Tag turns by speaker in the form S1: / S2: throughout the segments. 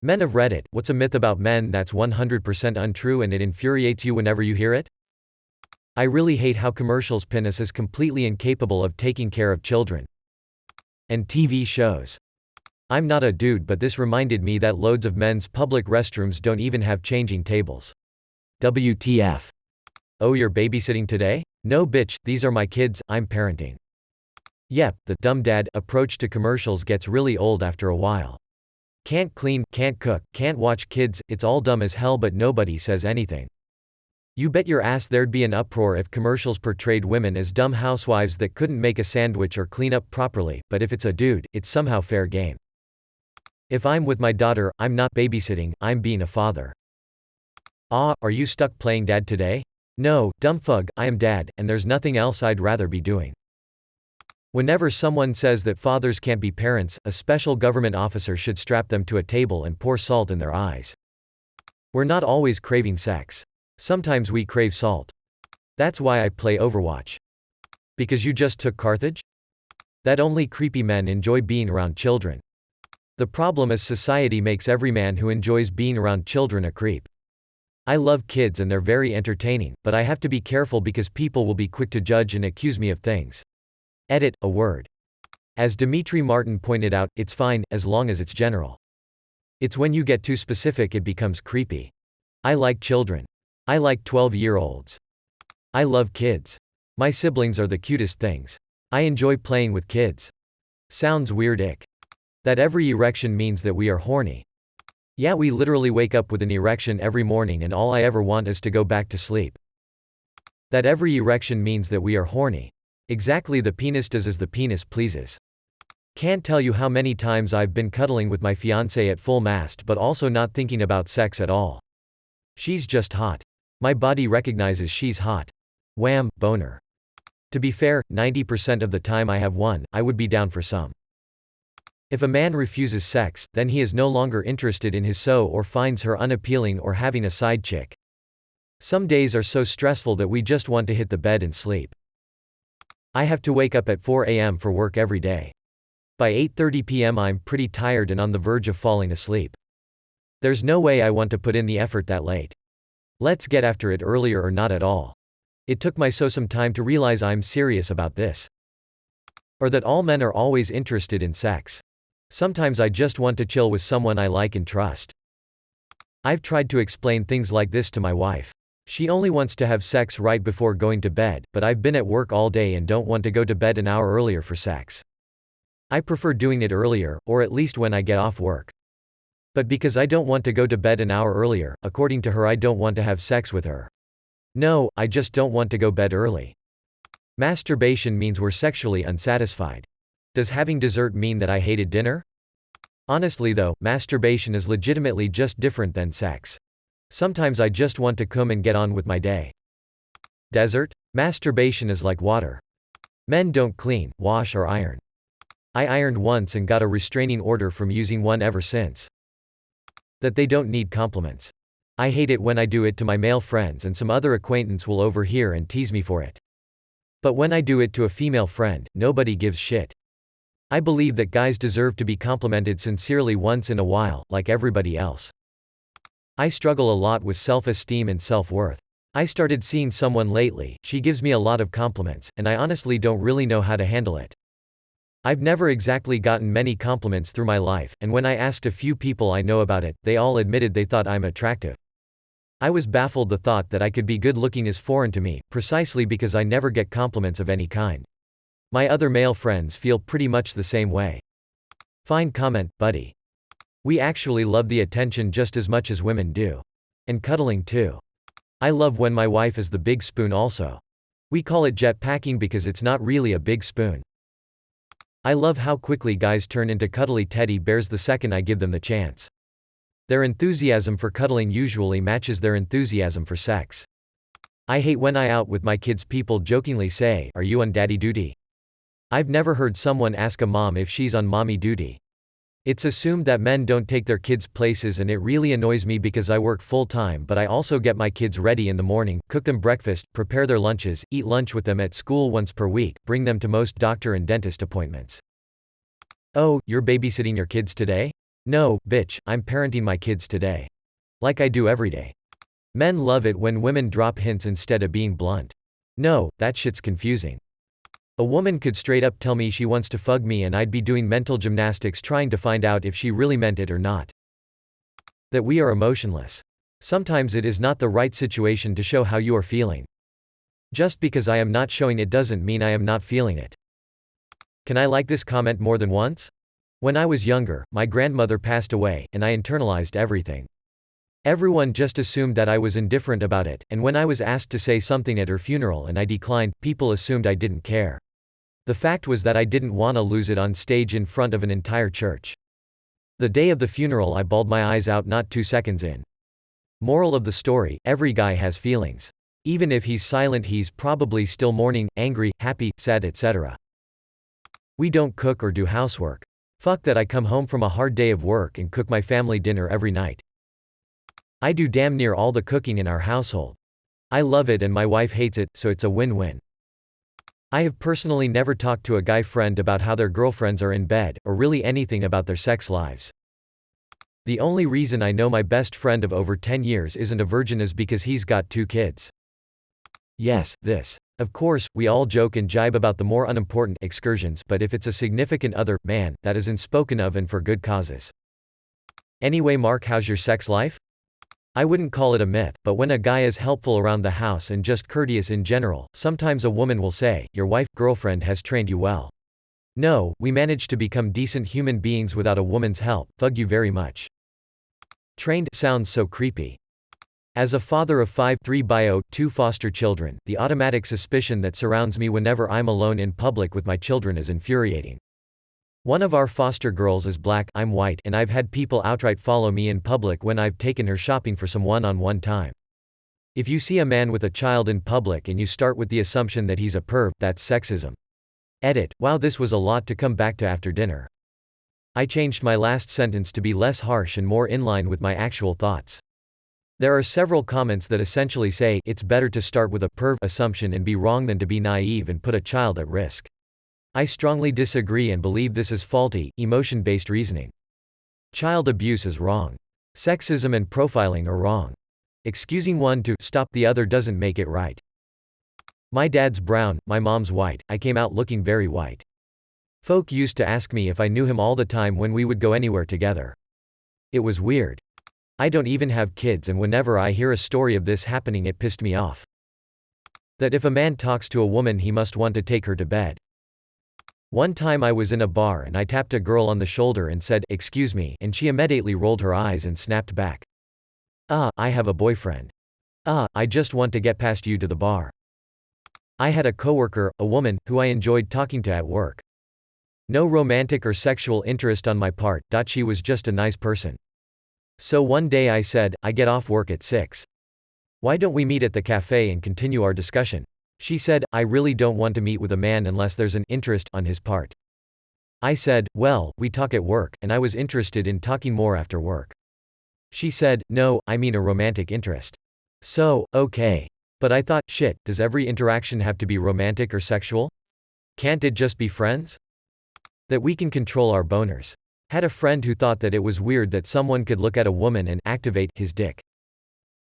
S1: Men of Reddit, what's a myth about men that's 100% untrue and it infuriates you whenever you hear it? I really hate how commercials pin us as completely incapable of taking care of children. And TV shows. I'm not a dude, but this reminded me that loads of men's public restrooms don't even have changing tables. WTF. Oh, you're babysitting today? No bitch, these are my kids, I'm parenting. Yep, the dumb dad approach to commercials gets really old after a while. Can't clean, can't cook, can't watch kids, it's all dumb as hell, but nobody says anything. You bet your ass there'd be an uproar if commercials portrayed women as dumb housewives that couldn't make a sandwich or clean up properly, but if it's a dude, it's somehow fair game. If I'm with my daughter, I'm not babysitting, I'm being a father. Ah, are you stuck playing dad today? No, dumb fug, I am dad, and there's nothing else I'd rather be doing. Whenever someone says that fathers can't be parents, a special government officer should strap them to a table and pour salt in their eyes. We're not always craving sex. Sometimes we crave salt. That's why I play Overwatch. Because you just took Carthage? That only creepy men enjoy being around children. The problem is society makes every man who enjoys being around children a creep. I love kids and they're very entertaining, but I have to be careful because people will be quick to judge and accuse me of things. Edit, a word. As Dimitri Martin pointed out, it's fine, as long as it's general. It's when you get too specific it becomes creepy. I like children. I like 12-year-olds. I love kids. My siblings are the cutest things. I enjoy playing with kids. Sounds weird, ick. That every erection means that we are horny. Yeah, we literally wake up with an erection every morning and all I ever want is to go back to sleep. That every erection means that we are horny. Exactly, the penis does as the penis pleases. Can't tell you how many times I've been cuddling with my fiancée at full mast but also not thinking about sex at all. She's just hot. My body recognizes she's hot. Wham, boner. To be fair, 90% of the time I have one, I would be down for some. If a man refuses sex, then he is no longer interested in his so or finds her unappealing or having a side chick. Some days are so stressful that we just want to hit the bed and sleep. I have to wake up at 4 a.m. for work every day. By 8:30 p.m. I'm pretty tired and on the verge of falling asleep. There's no way I want to put in the effort that late. Let's get after it earlier or not at all. It took my some time to realize I'm serious about this. Or that all men are always interested in sex. Sometimes I just want to chill with someone I like and trust. I've tried to explain things like this to my wife. She only wants to have sex right before going to bed, but I've been at work all day and don't want to go to bed an hour earlier for sex. I prefer doing it earlier, or at least when I get off work. But because I don't want to go to bed an hour earlier, according to her, I don't want to have sex with her. No, I just don't want to go bed early. Masturbation means we're sexually unsatisfied. Does having dessert mean that I hated dinner? Honestly though, masturbation is legitimately just different than sex. Sometimes I just want to come and get on with my day. Desert? Masturbation is like water. Men don't clean, wash or iron. I ironed once and got a restraining order from using one ever since. That they don't need compliments. I hate it when I do it to my male friends and some other acquaintance will overhear and tease me for it. But when I do it to a female friend, nobody gives shit. I believe that guys deserve to be complimented sincerely once in a while, like everybody else. I struggle a lot with self-esteem and self-worth. I started seeing someone lately, she gives me a lot of compliments, and I honestly don't really know how to handle it. I've never exactly gotten many compliments through my life, and when I asked a few people I know about it, they all admitted they thought I'm attractive. I was baffled. The thought that I could be good looking is foreign to me, precisely because I never get compliments of any kind. My other male friends feel pretty much the same way. Fine comment, buddy. We actually love the attention just as much as women do. And cuddling too. I love when my wife is the big spoon also. We call it jet packing because it's not really a big spoon. I love how quickly guys turn into cuddly teddy bears the second I give them the chance. Their enthusiasm for cuddling usually matches their enthusiasm for sex. I hate when I out with my kids people jokingly say, "Are you on daddy duty?" I've never heard someone ask a mom if she's on mommy duty. It's assumed that men don't take their kids places and it really annoys me because I work full-time but I also get my kids ready in the morning, cook them breakfast, prepare their lunches, eat lunch with them at school once per week, bring them to most doctor and dentist appointments. Oh, you're babysitting your kids today? No, bitch, I'm parenting my kids today. Like I do every day. Men love it when women drop hints instead of being blunt. No, that shit's confusing. A woman could straight up tell me she wants to fuck me and I'd be doing mental gymnastics trying to find out if she really meant it or not. That we are emotionless. Sometimes it is not the right situation to show how you are feeling. Just because I am not showing it doesn't mean I am not feeling it. Can I like this comment more than once? When I was younger, my grandmother passed away, and I internalized everything. Everyone just assumed that I was indifferent about it, and when I was asked to say something at her funeral and I declined, people assumed I didn't care. The fact was that I didn't want to lose it on stage in front of an entire church. The day of the funeral I bawled my eyes out not 2 seconds in. Moral of the story, every guy has feelings. Even if he's silent he's probably still mourning, angry, happy, sad etc. We don't cook or do housework. Fuck that I come home from a hard day of work and cook my family dinner every night. I do damn near all the cooking in our household. I love it and my wife hates it, so it's a win-win. I have personally never talked to a guy friend about how their girlfriends are in bed, or really anything about their sex lives. The only reason I know my best friend of over 10 years isn't a virgin is because he's got 2 kids. Yes, this. Of course, we all joke and jibe about the more unimportant excursions, but if it's a significant other, man, that isn't spoken of and for good causes. Anyway, Mark, how's your sex life? I wouldn't call it a myth, but when a guy is helpful around the house and just courteous in general, sometimes a woman will say, your wife, girlfriend has trained you well. No, we managed to become decent human beings without a woman's help, fug you very much. Trained sounds so creepy. As a father of 5, 3 bio, 2 foster children, the automatic suspicion that surrounds me whenever I'm alone in public with my children is infuriating. One of our foster girls is black, I'm white, and I've had people outright follow me in public when I've taken her shopping for some one-on-one time. If you see a man with a child in public and you start with the assumption that he's a perv, that's sexism. Edit, wow, this was a lot to come back to after dinner. I changed my last sentence to be less harsh and more in line with my actual thoughts. There are several comments that essentially say, it's better to start with a perv assumption and be wrong than to be naive and put a child at risk. I strongly disagree and believe this is faulty, emotion-based reasoning. Child abuse is wrong. Sexism and profiling are wrong. Excusing one to stop the other doesn't make it right. My dad's brown, my mom's white, I came out looking very white. Folk used to ask me if I knew him all the time when we would go anywhere together. It was weird. I don't even have kids and whenever I hear a story of this happening it pissed me off. That if a man talks to a woman he must want to take her to bed. One time I was in a bar and I tapped a girl on the shoulder and said, "Excuse me," and she immediately rolled her eyes and snapped back. I have a boyfriend. I just want to get past you to the bar. I had a coworker, a woman, who I enjoyed talking to at work. No romantic or sexual interest on my part, she was just a nice person. So one day I said, I get off work at 6. Why don't we meet at the cafe and continue our discussion? She said, I really don't want to meet with a man unless there's an interest on his part. I said, well, we talk at work, and I was interested in talking more after work. She said, no, I mean a romantic interest. So, okay. But I thought, shit, does every interaction have to be romantic or sexual? Can't it just be friends? That we can control our boners. Had a friend who thought that it was weird that someone could look at a woman and activate his dick.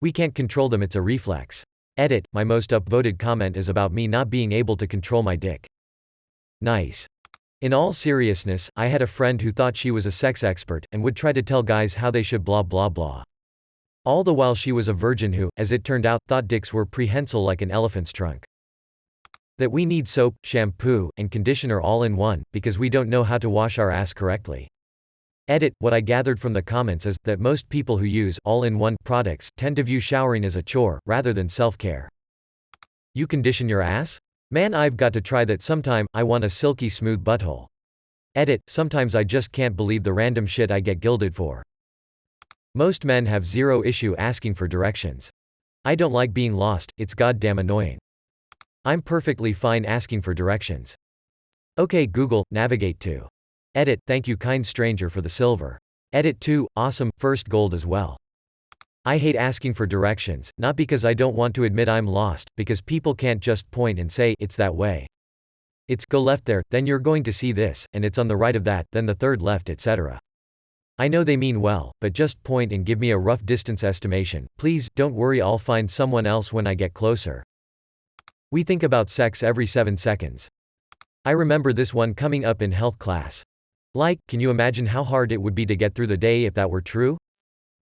S1: We can't control them, it's a reflex. Edit, my most upvoted comment is about me not being able to control my dick. Nice. In all seriousness, I had a friend who thought she was a sex expert, and would try to tell guys how they should blah blah blah. All the while she was a virgin who, as it turned out, thought dicks were prehensile like an elephant's trunk. That we need soap, shampoo, and conditioner all in one, because we don't know how to wash our ass correctly. Edit, what I gathered from the comments is, that most people who use all-in-one products tend to view showering as a chore, rather than self-care. You condition your ass? Man, I've got to try that sometime, I want a silky smooth butthole. Edit, sometimes I just can't believe the random shit I get gilded for. Most men have zero issue asking for directions. I don't like being lost, it's goddamn annoying. I'm perfectly fine asking for directions. Okay Google, navigate to. Edit, thank you kind stranger for the silver. Edit 2, awesome, first gold as well. I hate asking for directions, not because I don't want to admit I'm lost, because people can't just point and say, it's that way. It's, go left there, then you're going to see this, and it's on the right of that, then the third left etc. I know they mean well, but just point and give me a rough distance estimation. Please, don't worry, I'll find someone else when I get closer. We think about sex every 7 seconds. I remember this one coming up in health class. Like, can you imagine how hard it would be to get through the day if that were true?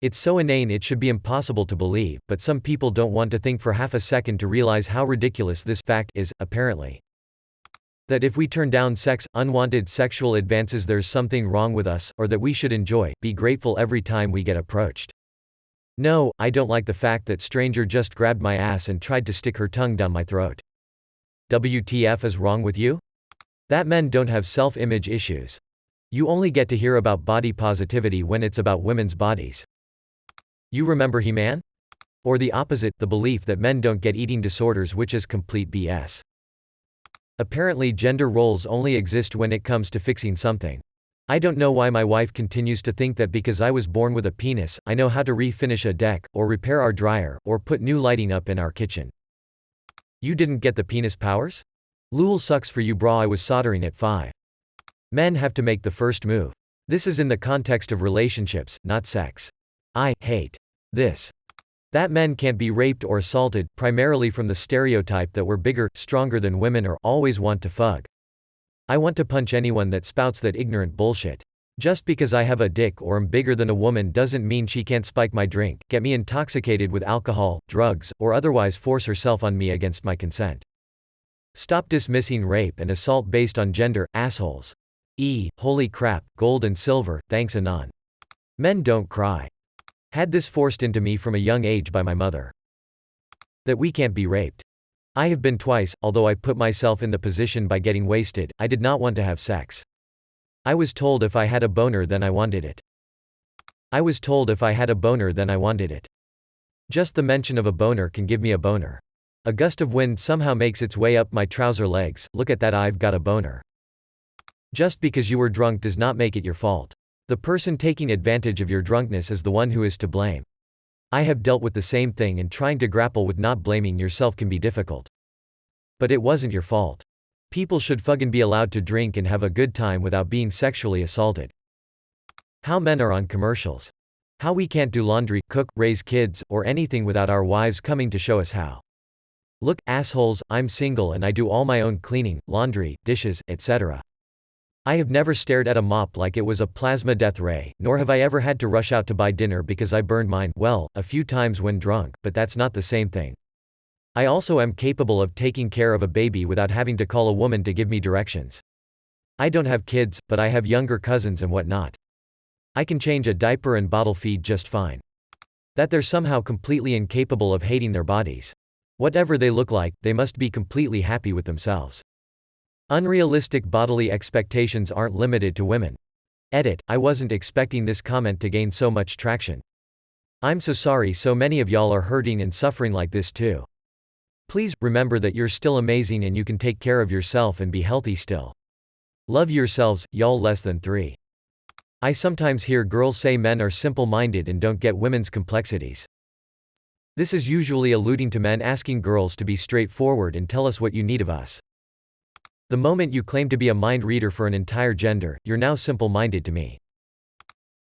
S1: It's so inane it should be impossible to believe, but some people don't want to think for half a second to realize how ridiculous this fact is, apparently. That if we turn down sex, unwanted sexual advances, there's something wrong with us, or that we should be grateful every time we get approached. No, I don't like the fact that stranger just grabbed my ass and tried to stick her tongue down my throat. WTF is wrong with you? That men don't have self-image issues. You only get to hear about body positivity when it's about women's bodies. You remember He-Man? Or the opposite, the belief that men don't get eating disorders, which is complete BS. Apparently gender roles only exist when it comes to fixing something. I don't know why my wife continues to think that because I was born with a penis, I know how to refinish a deck, or repair our dryer, or put new lighting up in our kitchen. You didn't get the penis powers? Lul, sucks for you brah, I was soldering at 5. Men have to make the first move. This is in the context of relationships, not sex. I hate this. That men can't be raped or assaulted, primarily from the stereotype that we're bigger, stronger than women or always want to fuck. I want to punch anyone that spouts that ignorant bullshit. Just because I have a dick or am bigger than a woman doesn't mean she can't spike my drink, get me intoxicated with alcohol, drugs, or otherwise force herself on me against my consent. Stop dismissing rape and assault based on gender, assholes. Holy crap, gold and silver, thanks anon. Men don't cry. Had this forced into me from a young age by my mother. That we can't be raped. I have been twice, although I put myself in the position by getting wasted. I did not want to have sex. I was told if I had a boner then I wanted it. Just the mention of a boner can give me a boner. A gust of wind somehow makes its way up my trouser legs. Look at that, I've got a boner. Just because you were drunk does not make it your fault. The person taking advantage of your drunkenness is the one who is to blame. I have dealt with the same thing, and trying to grapple with not blaming yourself can be difficult. But it wasn't your fault. People should fucking be allowed to drink and have a good time without being sexually assaulted. How men are on commercials. How we can't do laundry, cook, raise kids, or anything without our wives coming to show us how. Look, assholes, I'm single and I do all my own cleaning, laundry, dishes, etc. I have never stared at a mop like it was a plasma death ray, nor have I ever had to rush out to buy dinner because I burned mine, well, a few times when drunk, but that's not the same thing. I also am capable of taking care of a baby without having to call a woman to give me directions. I don't have kids, but I have younger cousins and whatnot. I can change a diaper and bottle feed just fine. That they're somehow completely incapable of hating their bodies. Whatever they look like, they must be completely happy with themselves. Unrealistic bodily expectations aren't limited to women. Edit, I wasn't expecting this comment to gain so much traction. I'm so sorry so many of y'all are hurting and suffering like this too. Please, remember that you're still amazing and you can take care of yourself and be healthy still. Love yourselves, y'all less than 3. I sometimes hear girls say men are simple-minded and don't get women's complexities. This is usually alluding to men asking girls to be straightforward and tell us what you need of us. The moment you claim to be a mind reader for an entire gender, you're now simple-minded to me.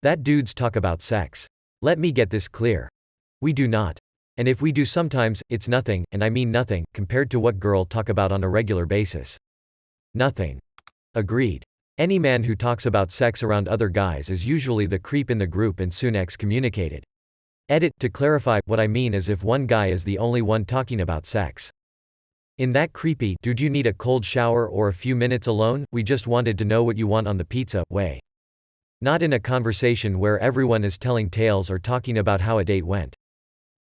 S1: That dudes talk about sex. Let me get this clear. We do not. And if we do sometimes, it's nothing, and I mean nothing, compared to what girl talk about on a regular basis. Nothing. Agreed. Any man who talks about sex around other guys is usually the creep in the group and soon excommunicated. Edit, to clarify, what I mean is if one guy is the only one talking about sex. In that creepy, dude you need a cold shower or a few minutes alone, we just wanted to know what you want on the pizza way. Not in a conversation where everyone is telling tales or talking about how a date went.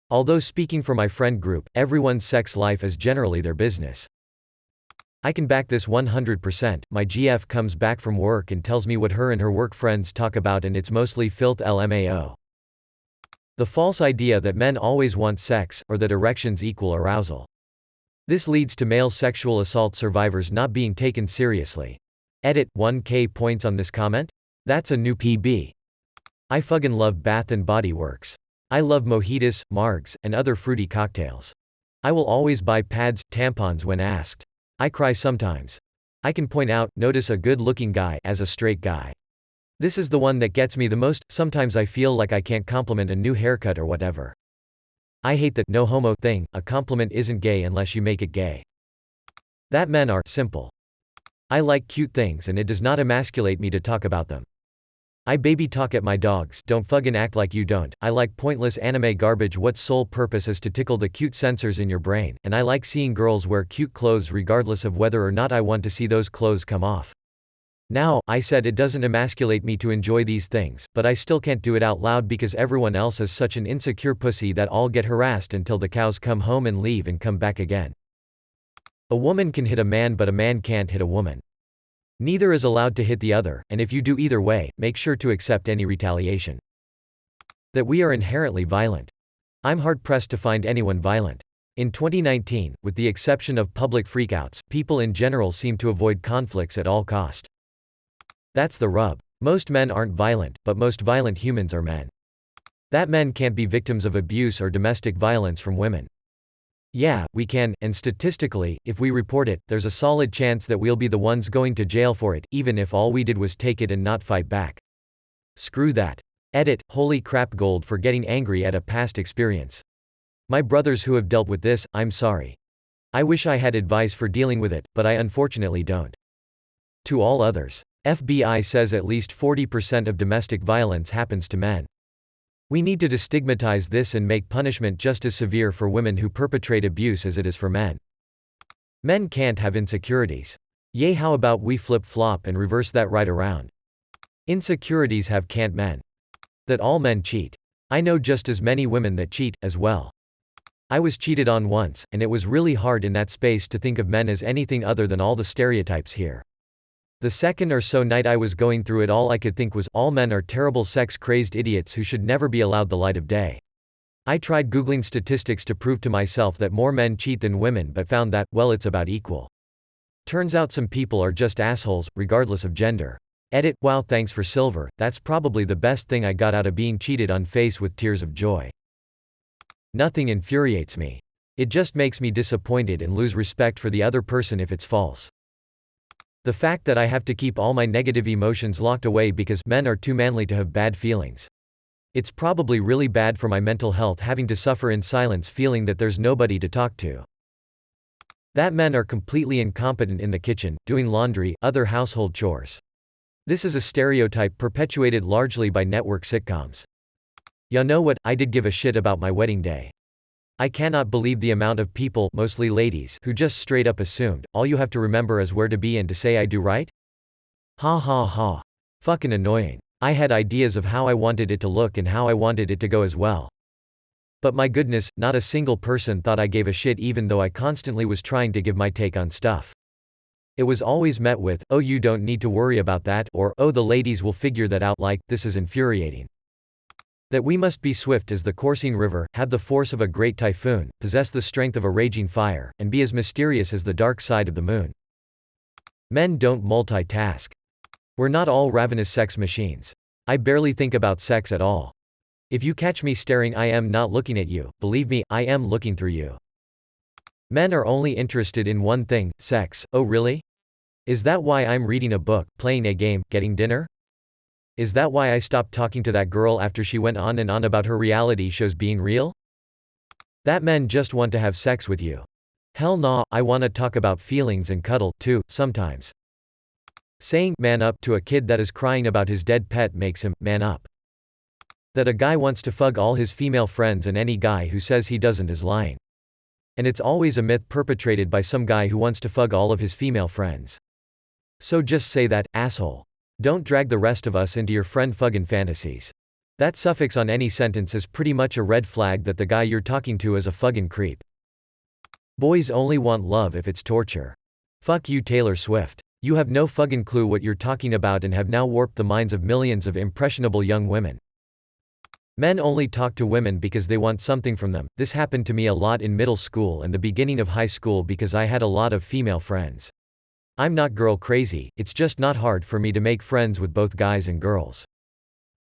S1: Although speaking for my friend group, everyone's sex life is generally their business. I can back this 100%, my GF comes back from work and tells me what her and her work friends talk about and it's mostly filth LMAO. The false idea that men always want sex, or that erections equal arousal. This leads to male sexual assault survivors not being taken seriously. Edit, 1K points on this comment? That's a new PB. I fucking love Bath and Body Works. I love mojitos, margs, and other fruity cocktails. I will always buy pads, tampons when asked. I cry sometimes. I can point out, notice a good-looking guy as a straight guy. This is the one that gets me the most. Sometimes I feel like I can't compliment a new haircut or whatever. I hate that no homo thing. A compliment isn't gay unless you make it gay. That men are simple. I like cute things and it does not emasculate me to talk about them. I baby talk at my dogs, don't fucking act like you don't. I like pointless anime garbage what's sole purpose is to tickle the cute sensors in your brain, and I like seeing girls wear cute clothes regardless of whether or not I want to see those clothes come off. Now, I said it doesn't emasculate me to enjoy these things, but I still can't do it out loud because everyone else is such an insecure pussy that I'll get harassed until the cows come home and leave and come back again. A woman can hit a man but a man can't hit a woman. Neither is allowed to hit the other, and if you do either way, make sure to accept any retaliation. That we are inherently violent. I'm hard-pressed to find anyone violent. In 2019, with the exception of public freakouts, people in general seem to avoid conflicts at all cost. That's the rub. Most men aren't violent, but most violent humans are men. That men can't be victims of abuse or domestic violence from women. Yeah, we can, and statistically, if we report it, there's a solid chance that we'll be the ones going to jail for it, even if all we did was take it and not fight back. Screw that. Edit, holy crap gold for getting angry at a past experience. My brothers who have dealt with this, I'm sorry. I wish I had advice for dealing with it, but I unfortunately don't. To all others. FBI says at least 40% of domestic violence happens to men. We need to destigmatize this and make punishment just as severe for women who perpetrate abuse as it is for men. Men can't have insecurities. Yay, how about we flip-flop and reverse that right around? Insecurities have can't men. That all men cheat. I know just as many women that cheat, as well. I was cheated on once, and it was really hard in that space to think of men as anything other than all the stereotypes here. The second or so night I was going through it, all I could think was, all men are terrible sex-crazed idiots who should never be allowed the light of day. I tried Googling statistics to prove to myself that more men cheat than women but found that, well, it's about equal. Turns out some people are just assholes, regardless of gender. Edit, wow, thanks for silver, that's probably the best thing I got out of being cheated on. Face with tears of joy. Nothing infuriates me. It just makes me disappointed and lose respect for the other person if it's false. The fact that I have to keep all my negative emotions locked away because men are too manly to have bad feelings. It's probably really bad for my mental health having to suffer in silence feeling that there's nobody to talk to. That men are completely incompetent in the kitchen, doing laundry, other household chores. This is a stereotype perpetuated largely by network sitcoms. Ya know what, I did give a shit about my wedding day. I cannot believe the amount of people, mostly ladies, who just straight up assumed, all you have to remember is where to be and to say I do right? Ha ha ha. Fucking annoying. I had ideas of how I wanted it to look and how I wanted it to go as well. But my goodness, not a single person thought I gave a shit even though I constantly was trying to give my take on stuff. It was always met with, oh you don't need to worry about that, or oh the ladies will figure that out. Like, this is infuriating. That we must be swift as the coursing river, have the force of a great typhoon, possess the strength of a raging fire, and be as mysterious as the dark side of the moon. Men don't multitask. We're not all ravenous sex machines. I barely think about sex at all. If you catch me staring, I am not looking at you, believe me, I am looking through you. Men are only interested in one thing, sex. Oh really? Is that why I'm reading a book, playing a game, getting dinner? Is that why I stopped talking to that girl after she went on and on about her reality shows being real? That men just want to have sex with you. Hell nah, I wanna talk about feelings and cuddle, too, sometimes. Saying, man up, to a kid that is crying about his dead pet makes him, man up. That a guy wants to fuck all his female friends and any guy who says he doesn't is lying. And it's always a myth perpetrated by some guy who wants to fuck all of his female friends. So just say that, asshole. Don't drag the rest of us into your friend fuggin' fantasies. That suffix on any sentence is pretty much a red flag that the guy you're talking to is a fuggin' creep. Boys only want love if it's torture. Fuck you, Taylor Swift. You have no fuggin' clue what you're talking about and have now warped the minds of millions of impressionable young women. Men only talk to women because they want something from them. This happened to me a lot in middle school and the beginning of high school because I had a lot of female friends. I'm not girl crazy, it's just not hard for me to make friends with both guys and girls.